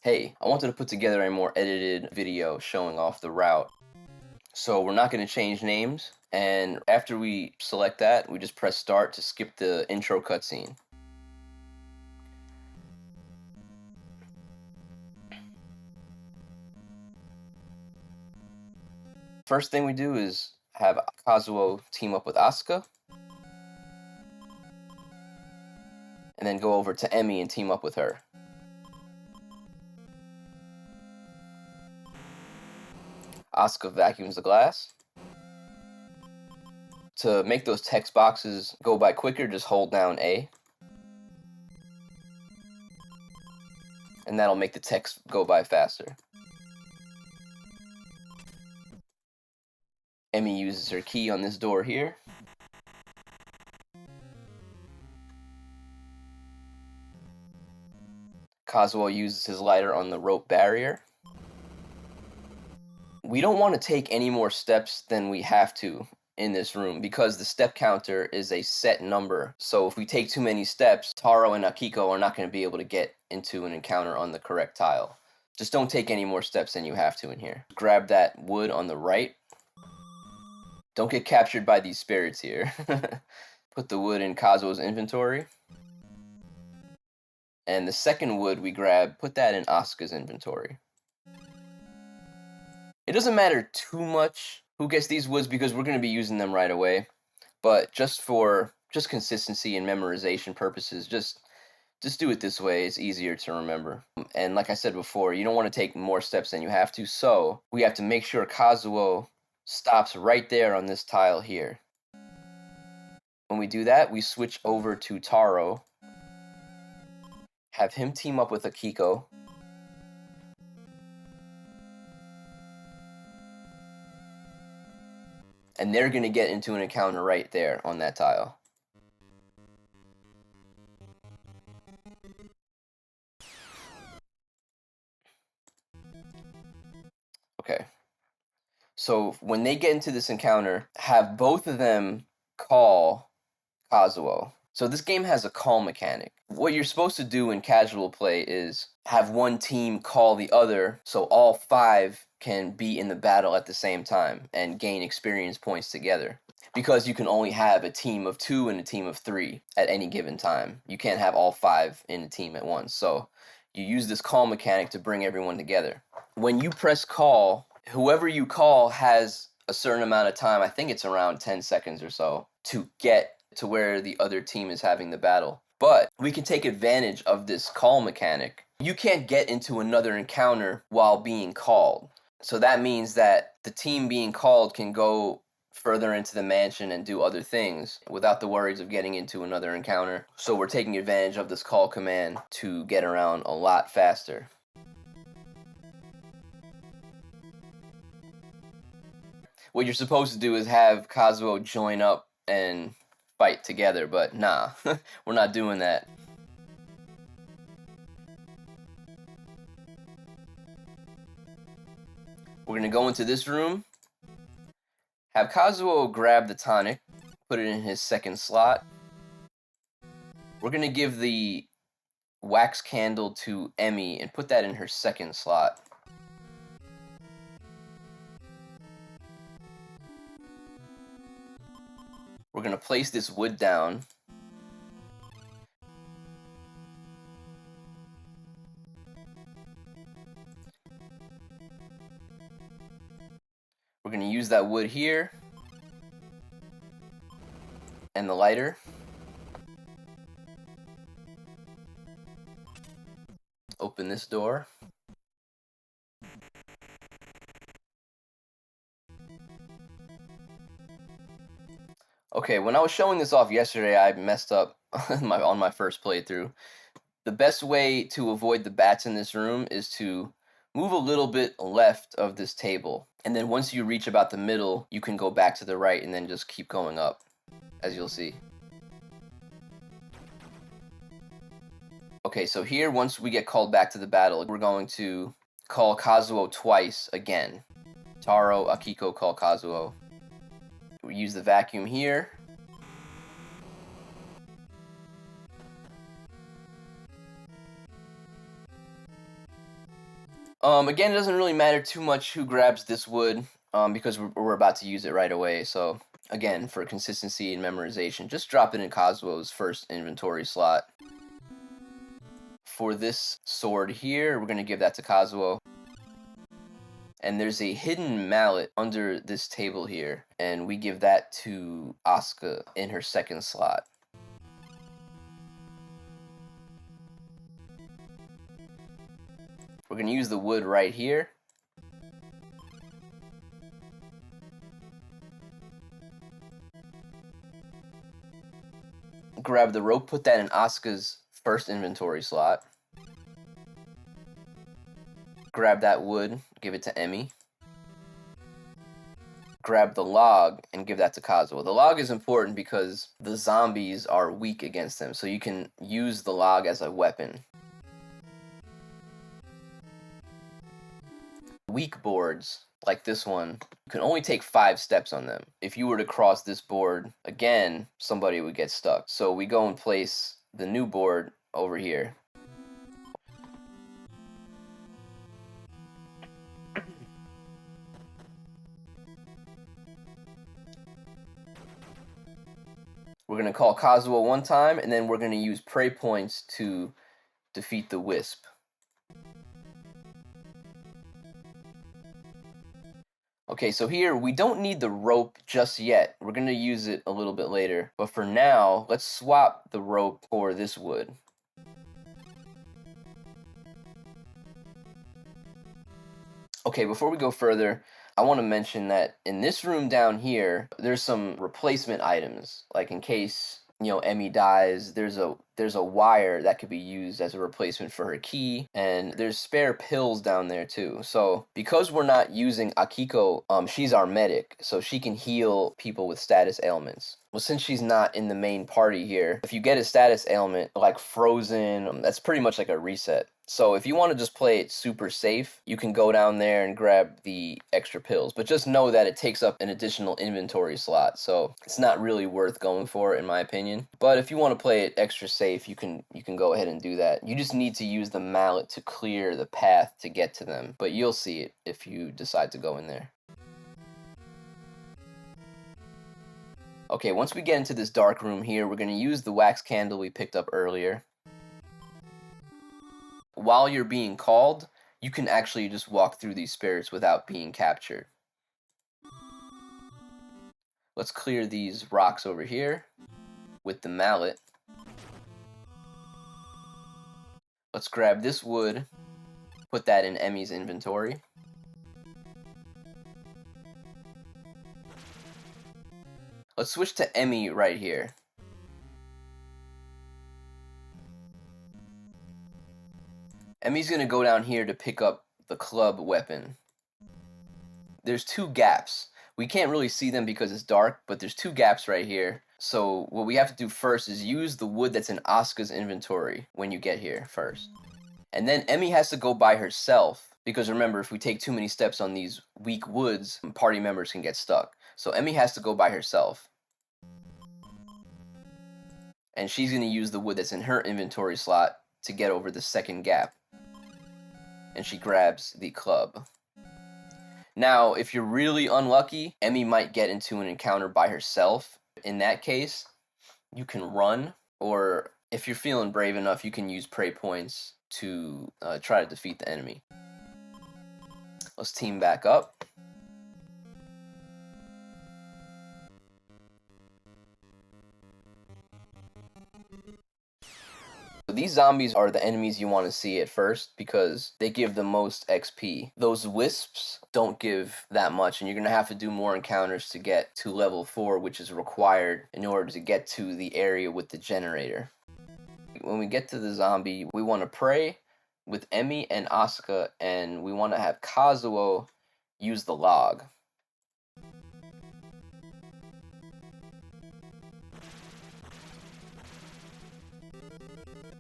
Hey, I wanted to put together a more edited video showing off the route. So we're not going to change names, and after we select that, we just press start to skip the intro cutscene. First thing we do is have Kazuo team up with Asuka, and then go over to Emi and team up with her. Asuka vacuums the glass. To make those text boxes go by quicker, just hold down A. And that'll make the text go by faster. Emi uses her key on this door here. Kazuo uses his lighter on the rope barrier. We don't want to take any more steps than we have to in this room because the step counter is a set number. So if we take too many steps, Taro and Akiko are not going to be able to get into an encounter on the correct tile. Just don't take any more steps than you have to in here. Grab that wood on the right. Don't get captured by these spirits here. Put the wood in Kazuo's inventory. And the second wood we grab, put that in Asuka's inventory. It doesn't matter too much who gets these woods because we're going to be using them right away. But just for consistency and memorization purposes, just do it this way. It's easier to remember. And like I said before, you don't want to take more steps than you have to. So we have to make sure Kazuo stops right there on this tile here. When we do that, we switch over to Taro. Have him team up with Akiko. And they're going to get into an encounter right there on that tile. Okay. So when they get into this encounter, have both of them call Kazuo. So this game has a call mechanic. What you're supposed to do in casual play is have one team call the other so all 5 can be in the battle at the same time and gain experience points together. Because you can only have a team of 2 and a team of 3 at any given time. You can't have all 5 in a team at once. So you use this call mechanic to bring everyone together. When you press call, whoever you call has a certain amount of time, I think it's around 10 seconds or so, to get to where the other team is having the battle. But we can take advantage of this call mechanic. You can't get into another encounter while being called. So that means that the team being called can go further into the mansion and do other things without the worries of getting into another encounter. So we're taking advantage of this call command to get around a lot faster. What you're supposed to do is have Kazuo join up and fight together, but nah, we're not doing that. We're gonna go into this room, have Kazuo grab the tonic, put it in his second slot. We're gonna give the wax candle to Emi and put that in her second slot. We're going to place this wood down. We're going to use that wood here and the lighter. Open this door. Okay, when I was showing this off yesterday, I messed up on my first playthrough. The best way to avoid the bats in this room is to move a little bit left of this table. And then once you reach about the middle, you can go back to the right and then just keep going up, as you'll see. Okay, so here, once we get called back to the battle, we're going to call Kazuo twice again. Taro, Akiko call Kazuo. We use the vacuum here. Again, it doesn't really matter too much who grabs this wood, because we're about to use it right away. So again, for consistency and memorization, just drop it in Kazuo's first inventory slot. For this sword here, we're going to give that to Kazuo. And there's a hidden mallet under this table here, and we give that to Asuka in her second slot. We're going to use the wood right here. Grab the rope, put that in Asuka's first inventory slot. Grab that wood, give it to Emmy. Grab the log and give that to Kazuo. The log is important because the zombies are weak against them, so you can use the log as a weapon. Weak boards, like this one, you can only take 5 steps on them. If you were to cross this board again, somebody would get stuck. So we go and place the new board over here. We're going to call Kazuo one time, and then we're going to use prey points to defeat the wisp. Okay, so here we don't need the rope just yet. We're going to use it a little bit later. But for now, let's swap the rope for this wood. Okay, before we go further, I want to mention that in this room down here, there's some replacement items. Like in case, Emmy dies, there's a wire that could be used as a replacement for her key, and there's spare pills down there too. So because we're not using Akiko, she's our medic, so she can heal people with status ailments. Well, since she's not in the main party here, if you get a status ailment like frozen, that's pretty much like a reset. So if you want to just play it super safe, you can go down there and grab the extra pills. But just know that it takes up an additional inventory slot, so it's not really worth going for, in my opinion. But if you want to play it extra safe, you can go ahead and do that. You just need to use the mallet to clear the path to get to them. But you'll see it if you decide to go in there. Okay, once we get into this dark room here, we're going to use the wax candle we picked up earlier. While you're being called, you can actually just walk through these spirits without being captured. Let's clear these rocks over here with the mallet. Let's grab this wood, put that in Emmy's inventory. Let's switch to Emmy right here. Emmy's going to go down here to pick up the club weapon. There's 2 gaps. We can't really see them because it's dark, but there's 2 gaps right here. So what we have to do first is use the wood that's in Asuka's inventory when you get here first. And then Emmy has to go by herself, because remember, if we take too many steps on these weak woods, party members can get stuck. So Emmy has to go by herself. And she's going to use the wood that's in her inventory slot to get over the second gap. And she grabs the club. Now, if you're really unlucky, Emmy might get into an encounter by herself. In that case, you can run, or if you're feeling brave enough, you can use prey points to try to defeat the enemy. Let's team back up. These zombies are the enemies you want to see at first because they give the most XP. Those wisps don't give that much, and you're going to have to do more encounters to get to level 4, which is required in order to get to the area with the generator. When we get to the zombie, we want to pray with Emmy and Asuka, and we want to have Kazuo use the log.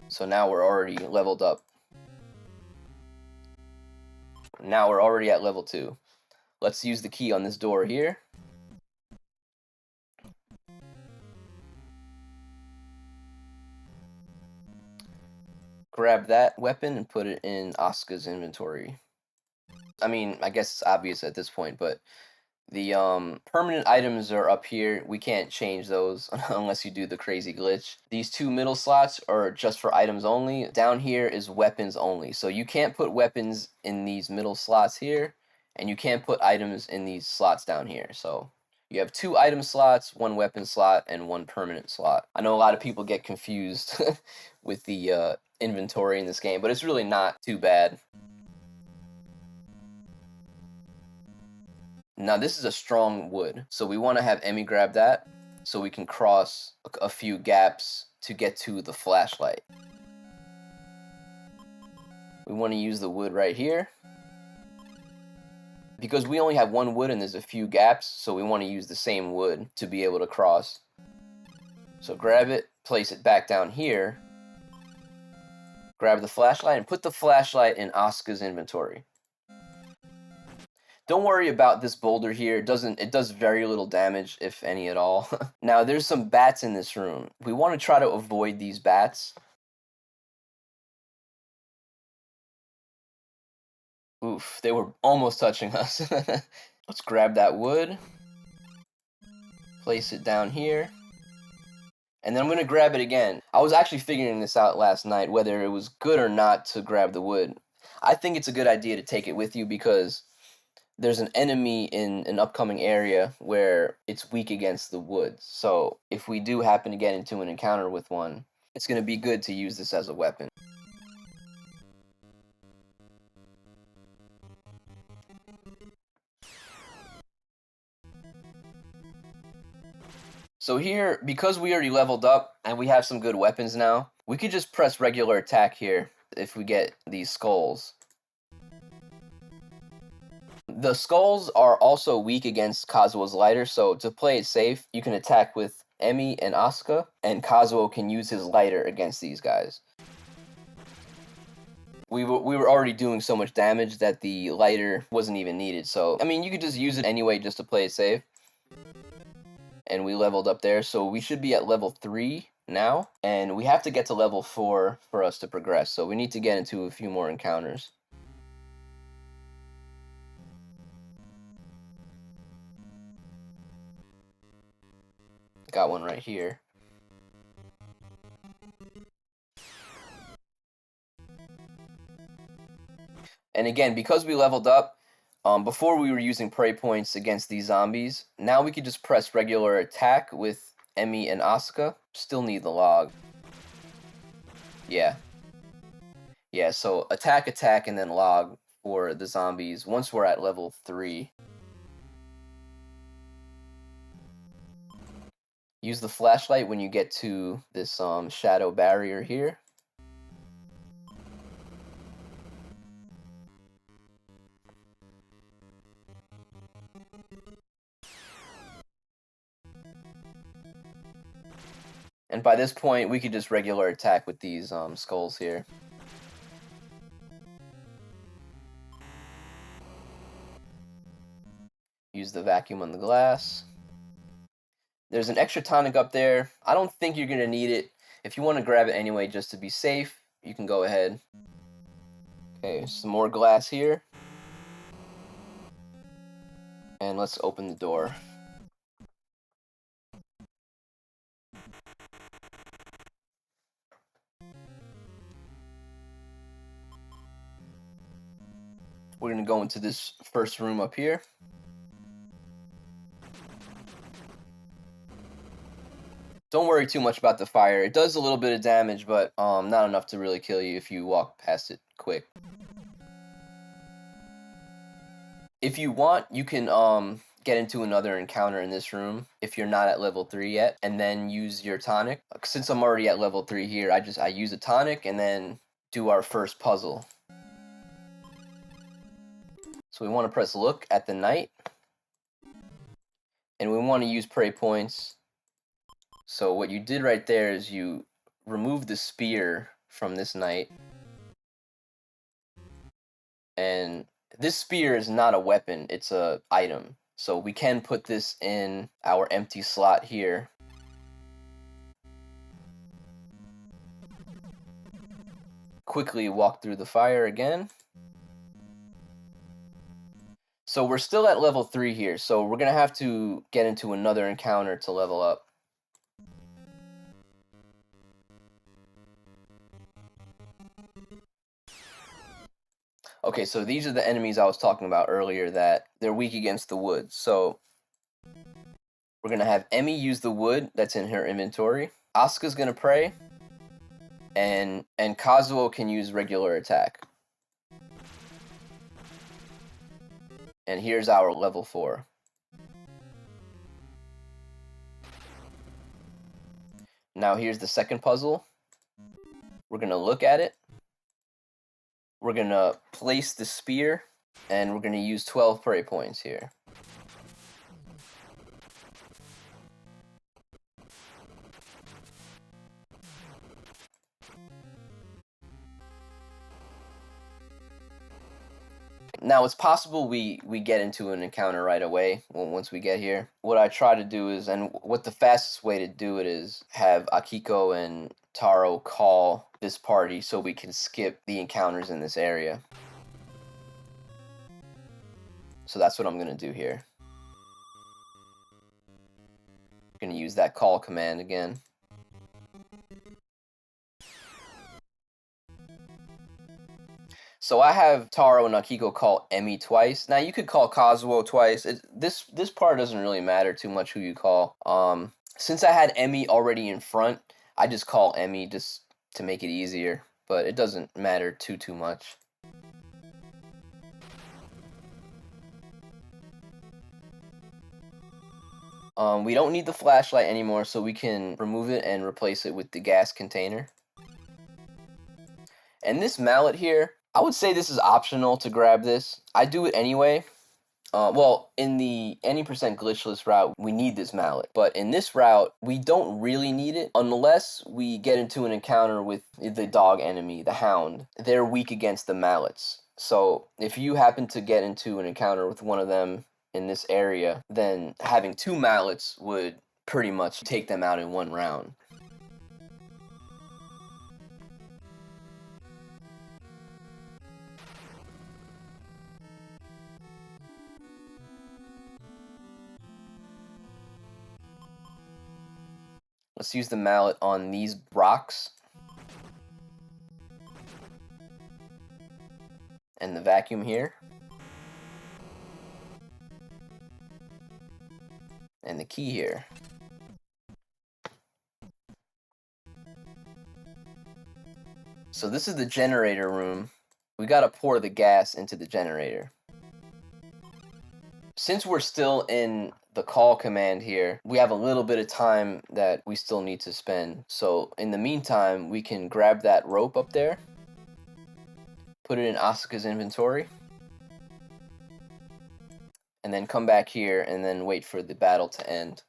So now we're already leveled up. Now we're already at level 2. Let's use the key on this door here. Grab that weapon and put it in Asuka's inventory. I mean, I guess it's obvious at this point, but the permanent items are up here. We can't change those unless you do the crazy glitch. These two middle slots are just for items only. Down here is weapons only. So you can't put weapons in these middle slots here, and you can't put items in these slots down here. So you have two item slots, one weapon slot, and one permanent slot. I know a lot of people get confused with the inventory in this game, but it's really not too bad. Now this is a strong wood, so we want to have Emmy grab that so we can cross a few gaps to get to the flashlight. We want to use the wood right here. Because we only have one wood and there's a few gaps, so we want to use the same wood to be able to cross. So grab it, place it back down here, grab the flashlight, and put the flashlight in Asuka's inventory. Don't worry about this boulder here. It does very little damage, if any at all. Now, there's some bats in this room. We want to try to avoid these bats. Oof, they were almost touching us. Let's grab that wood. Place it down here. And then I'm going to grab it again. I was actually figuring this out last night, whether it was good or not to grab the wood. I think it's a good idea to take it with you because there's an enemy in an upcoming area where it's weak against the wood. So if we do happen to get into an encounter with one, it's going to be good to use this as a weapon. So here, because we already leveled up and we have some good weapons now, we could just press regular attack here if we get these skulls. The skulls are also weak against Kazuo's lighter, so to play it safe, you can attack with Emmy and Asuka, and Kazuo can use his lighter against these guys. We were already doing so much damage that the lighter wasn't even needed, so, I mean, you could just use it anyway just to play it safe. And we leveled up there, so we should be at level 3 now, and we have to get to level 4 for us to progress, so we need to get into a few more encounters. Got one right here. And again, because we leveled up, before we were using prey points against these zombies, now we can just press regular attack with Emmy and Asuka. Still need the log. Yeah. Yeah, so attack, and then log for the zombies once we're at level 3. Use the flashlight when you get to this shadow barrier here. And by this point, we could just regular attack with these skulls here. Use the vacuum on the glass. There's an extra tonic up there. I don't think you're going to need it. If you want to grab it anyway just to be safe, you can go ahead. Okay, some more glass here. And let's open the door. We're going to go into this first room up here. Don't worry too much about the fire. It does a little bit of damage, but not enough to really kill you if you walk past it quick. If you want, you can get into another encounter in this room if you're not at level 3 yet, and then use your tonic. Since I'm already at level 3 here, I use a tonic and then do our first puzzle. So we want to press look at the knight, and we want to use prey points. So what you did right there is you remove the spear from this knight, and this spear is not a weapon, it's a item. So we can put this in our empty slot here. Quickly walk through the fire again. So we're still at level 3 here, so we're going to have to get into another encounter to level up. Okay, so these are the enemies I was talking about earlier that they're weak against the wood. So we're going to have Emmy use the wood that's in her inventory. Asuka's going to pray. And Kazuo can use regular attack. And here's our level 4. Now here's the second puzzle. We're going to look at it. We're going to place the spear. And we're going to use 12 prey points here. Now, it's possible we get into an encounter right away once we get here. What I try to do is, and what the fastest way to do it is, have Akiko and Taro call this party so we can skip the encounters in this area. So that's what I'm going to do here. I'm going to use that call command again. So I have Taro and Akiko call Emmy twice. Now you could call Kazuo twice. This part doesn't really matter too much who you call. Since I had Emmy already in front, I just call Emmy just to make it easier. But it doesn't matter too much. We don't need the flashlight anymore, so we can remove it and replace it with the gas container. And this mallet here, I would say this is optional to grab this. I do it anyway. Well, in the any percent glitchless route, we need this mallet. But in this route, we don't really need it unless we get into an encounter with the dog enemy, the hound. They're weak against the mallets. So if you happen to get into an encounter with one of them in this area, then having 2 mallets would pretty much take them out in one round. Let's use the mallet on these rocks. And the vacuum here. And the key here. So this is the generator room. We gotta pour the gas into the generator. Since we're still in the call command here, we have a little bit of time that we still need to spend. So in the meantime, we can grab that rope up there, put it in Asuka's inventory, and then come back here and then wait for the battle to end.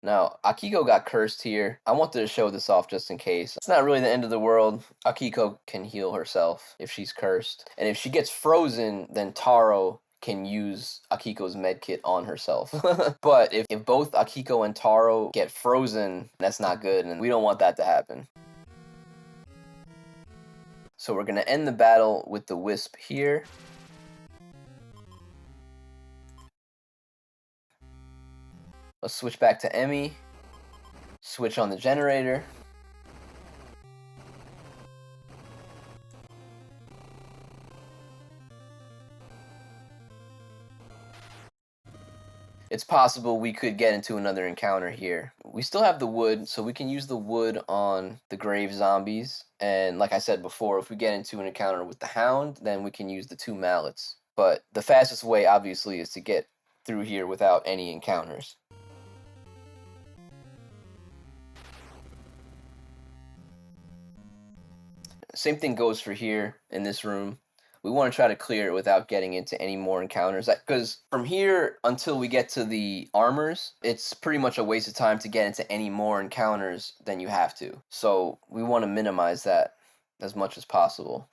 Now, Akiko got cursed here. I wanted to show this off just in case. It's not really the end of the world. Akiko can heal herself if she's cursed. And if she gets frozen, then Taro can use Akiko's medkit on herself. But if both Akiko and Taro get frozen, that's not good, and we don't want that to happen. So we're going to end the battle with the Wisp here. Let's switch back to Emmy. Switch on the generator. It's possible we could get into another encounter here. We still have the wood, so we can use the wood on the grave zombies. And like I said before, if we get into an encounter with the hound, then we can use the 2 mallets. But the fastest way, obviously, is to get through here without any encounters. Same thing goes for here in this room. We want to try to clear it without getting into any more encounters. Because from here until we get to the armors, it's pretty much a waste of time to get into any more encounters than you have to. So we want to minimize that as much as possible.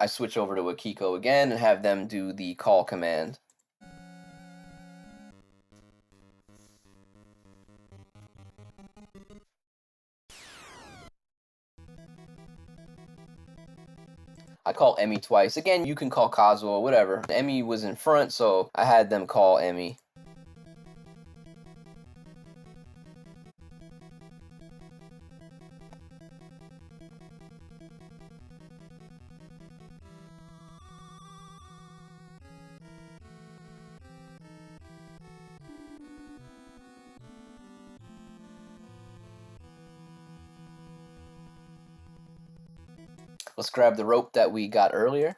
I switch over to Akiko again and have them do the call command. I call Emmy twice. Again, you can call Kazuo, whatever. Emmy was in front, so I had them call Emmy. Let's grab the rope that we got earlier.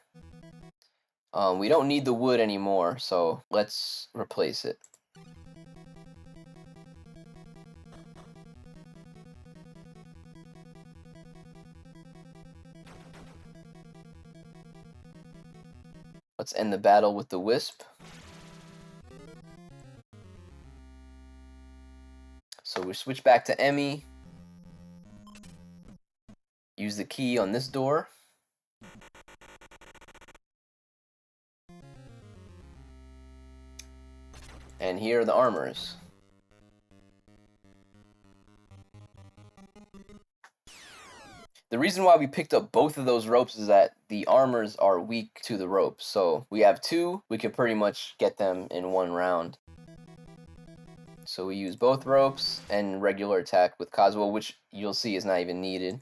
We don't need the wood anymore, so let's replace it. Let's end the battle with the wisp. So we switch back to Emmy. Use the key on this door. And here are the armors. The reason why we picked up both of those ropes is that the armors are weak to the ropes. So we have two, we can pretty much get them in one round. So we use both ropes and regular attack with Kazuo, which you'll see is not even needed.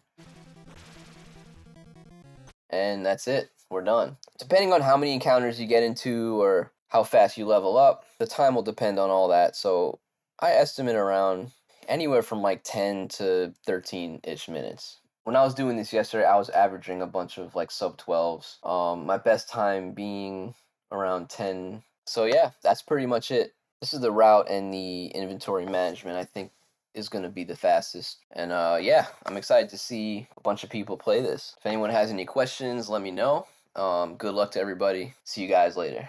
And that's it. We're done. Depending on how many encounters you get into or how fast you level up, the time will depend on all that. So I estimate around anywhere from like 10 to 13-ish minutes. When I was doing this yesterday, I was averaging a bunch of like sub 12s. My best time being around 10. So yeah, that's pretty much it. This is the route and the inventory management, I think, is going to be the fastest. And yeah, I'm excited to see a bunch of people play this. If anyone has any questions, let me know. Good luck to everybody. See you guys later.